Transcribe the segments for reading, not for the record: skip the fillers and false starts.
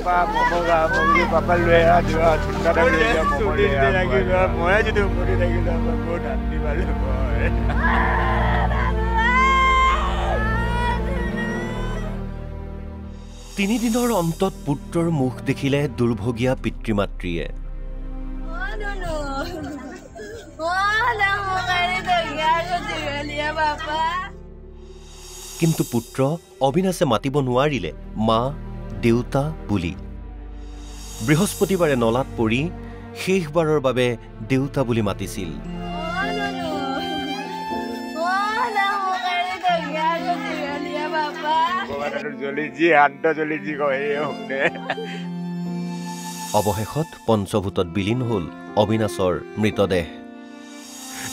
Papa momo খা মই papa লৈ আহা যোৱা ঠাণ্ডা লৈ যা মমো লৈ আহা মই যদি মৰি থাকিলো মই বহুত শান্তি পালো মই তিনিদিনৰ অন্তত পুত্ৰৰ মুখ দেখিলে দুৰ্ভগীয়া পিতৃ-মাতৃয়ে কিন্তু পুত্ৰ অবিনাশে মাতিব নোৱাৰিলে মা দেউতা বুলি বৃহস্পতিবাৰে নলাত পৰি শেষবাৰৰ বাবে দেউতা বুলি মাতিছিল অৱশেষত পঞ্চভূতত বিলীন হল অবিনাশৰ মৃতদেহ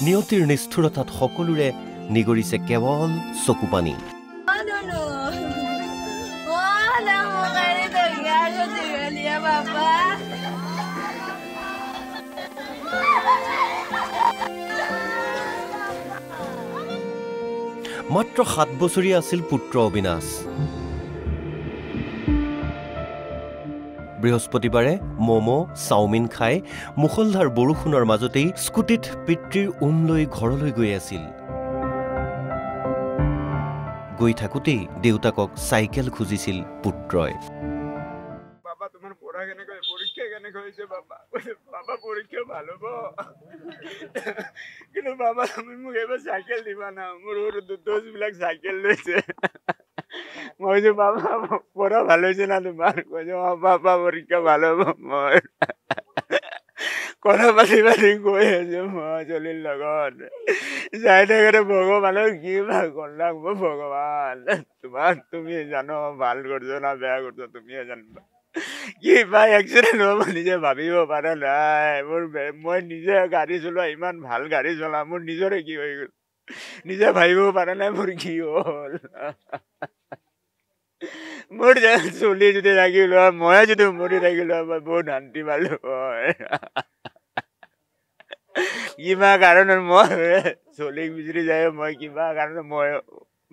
নিয়তিৰ নিষ্ঠুৰতাত সকলোৰে নিগৰিছে কেৱল চকুপানী মাত্ৰ 7 বছৰীয়া আছিল পুত্ৰ অবিনাশ বৃহস্পতিবাৰে মমো চাওমিন খাই মুখলধাৰ বৰষুণৰ মাজতেই স্কুটিত পিতৃৰ লৈ ঘৰলৈ গৈ আছিল গৈ থাকোতেই দেউতাকক চাইকেল খুজিছিল পুত্ৰই বাবা তোমাৰ পঢ়া কেনেকৈ পৰীক্ষা কেনেকৈ হৈছে বাবা বাবা পৰীক্ষা ভাল হ'ব কিন্তু বাবা তুমি মোক এবাৰ চাইকেল দিবা না মোৰ দোষবিলাক চাইকেল লৈছে মই যে বাবা পঢ়া ভাল হৈছে না তোমাৰ কৈছে বাবা পৰীক্ষা ভাল হ'ব মই কথা পাতি গৈ আছো মই চলিৰ লগত যাই থাকোঁতে ভগৱানক কি ভাল কৰলাক ভগৱান তুমি জানো ভাল কৰিছো না বেয়া কৰিছো তুমিয়ে জানিবা কি বা এক্সিডেণ্ট হ'ব নিজে ভাবিব পৰা নাই মই নিজে গাড়ী চলোৱা ইমান ভাল গাড়ী চলাম মোৰ নিজৰে কি হৈ গ'ল নিজে ভাবিব পৰা নাই মোৰ কি হ'ল মোৰ চলি যদি থাকিলো মই যদি মৰি থাকিলো মই বহুত শান্তি পালো হয় কিবা কাৰণত মই চলি বিচৰি যায় মই কিবা কাৰণত মই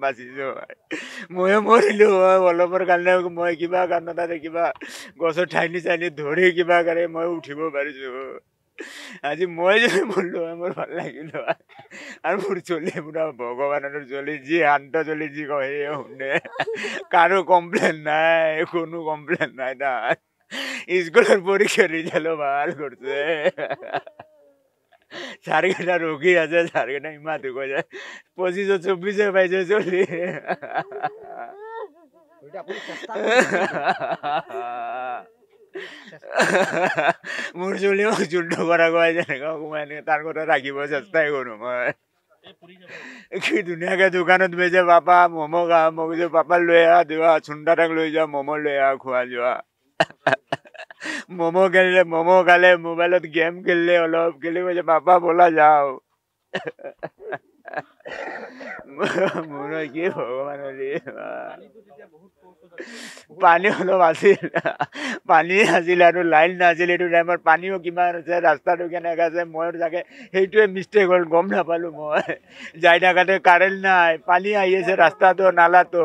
বাচিছো ময়ো মৰিলো হয় অলপৰ কাৰণে মই কিবা কাৰণত কিবা গছৰ ঠাইনি চাইনি ধৰি কিবা কাৰণে মই উঠিব পাৰিছো আজি মই যদি মৰিলো হয় মোৰ ভাল লাগিল হয় আৰু মোৰ চলি পুৰা ভগৱানৰ চলি যি শান্ত চলি যি কয় শুনে কাৰো কমপ্লেইন নাই কোনো কমপ্লেইন নাই তাত স্কুলৰ পৰীক্ষা ৰিজাল্টো ভাল কৰিছে চাৰকেইটা ৰখি আছে চাৰকেইটা ইমান দুখ যায় 25-24 পাইছে চলি মোৰ চলি মোক যুদ্ধ কৰা গৈ যেনেকুৱা সোমাই তাৰ কথা ৰাখিব চেষ্টাই কৰোঁ মই কি ধুনীয়াকে দোকানত বেচে পাপা মমো খা মই কৈছো পাপা লৈ আহা যোৱা চুন্দাটাক লৈ যোৱা মমো লৈ আহা খোৱা যোৱা মমো খেলিলে মমো খালে মোবাইলত গেম খেলিলে অলপ খেলি কৈছে পাপা বলা যাও মোৰ কি ভগৱানৰ পানী অলপ আছিল পানী আছিল আৰু লাইন নাছিল এইটো টাইমত পানীও কিমান আছে ৰাস্তাটো কেনেকৈ আছে মই চাগে সেইটোৱে মিষ্টেক হ'ল গম নাপালোঁ মই যাই থাকোঁতে কাৰেণ্ট নাই পানী আহি আছে ৰাস্তাটো নালাটো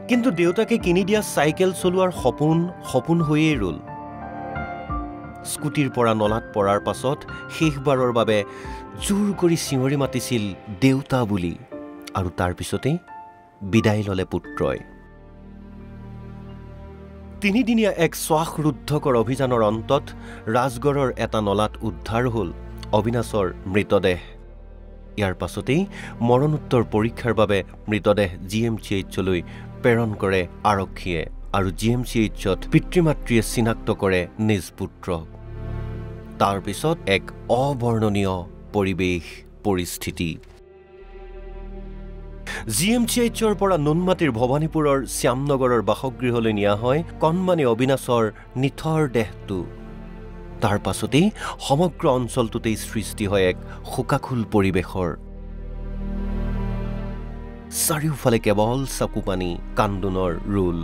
কিন্তু দেউতাকে কিনি দিয়া চাইকেল চলোৱাৰ সপোন হৈয়ে ৰ'ল স্কুটিৰ পৰা নলাত পৰাৰ পাছত শেষবাৰৰ বাবে জোৰ কৰি চিঞৰি মাতিছিল দেউতা বুলি আৰু তাৰ পিছতেই বিদায় ল'লে পুত্ৰই তিনিদিনীয়া এক শ্বাসৰুদ্ধকৰ অভিযানৰ অন্তত ৰাজগড়ৰ এটা নলাত উদ্ধাৰ হ'ল অবিনাশৰ মৃতদেহ ইয়াৰ পাছতেই মৰণোত্তৰ পৰীক্ষাৰ বাবে মৃতদেহ GMCHলৈ প্ৰেৰণ কৰে আৰক্ষীয়ে আৰু GMCHত পিতৃ-মাতৃয়ে চিনাক্ত কৰে নিজ পুত্ৰক তাৰ পিছত এক অবৰ্ণনীয় পৰিৱেশ পৰিস্থিতি GMCHৰ পৰা নুনমাটিৰ ভৱানীপুৰৰ শ্যামনগৰৰ বাসগৃহলৈ নিয়া হয় কণমানি অবিনাশৰ নিথৰ দেহটো তাৰ পাছতেই সমগ্ৰ অঞ্চলটোতেই সৃষ্টি হয় এক শোকাকুল পৰিৱেশৰ চাৰিওফালে কেৱল চকুপানী কান্দোনৰ ৰোল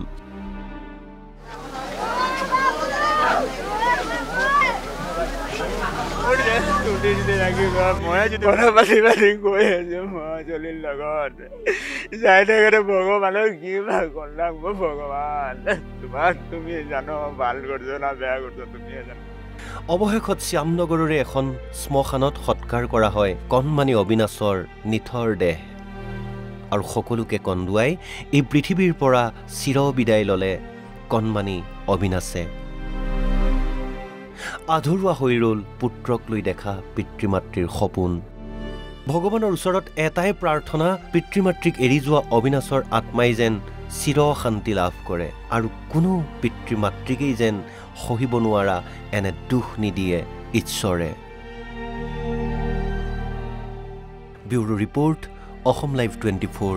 পুলিচে ৰাখিবা মই যদি কথা পাতি গৈ আছো মই চলিৰ লগত যাই থাকোঁতে ভগৱানক কি বা কলাক মই ভগৱান তোমাক তুমি জানো ভাল কৰিছ না বেয়া কৰিছ তুমিয়ে জানো। অৱশেষত শ্যামনগৰৰে এখন শ্মশানত সৎকাৰ কৰা হয় কণমানি অবিনাশৰ নিথৰ দেহ আৰু সকলোকে কন্দুৱাই এই পৃথিৱীৰ পৰা চিৰ বিদায় ল'লে কণমানি অবিনাশে। আধৰুৱা হৈ ৰ'ল পুত্ৰক লৈ দেখা পিতৃ মাতৃৰ সপোন। ভগৱানৰ ওচৰত এটাই প্ৰাৰ্থনা, পিতৃ মাতৃক এৰি যোৱা অবিনাশৰ আত্মাই যেন চিৰ শান্তি লাভ কৰে আৰু কোনো পিতৃ মাতৃকেই যেন সহিব নোৱাৰা এনে দুখ নিদিয়ে ঈশ্বৰে। Bureau report, Assam live 24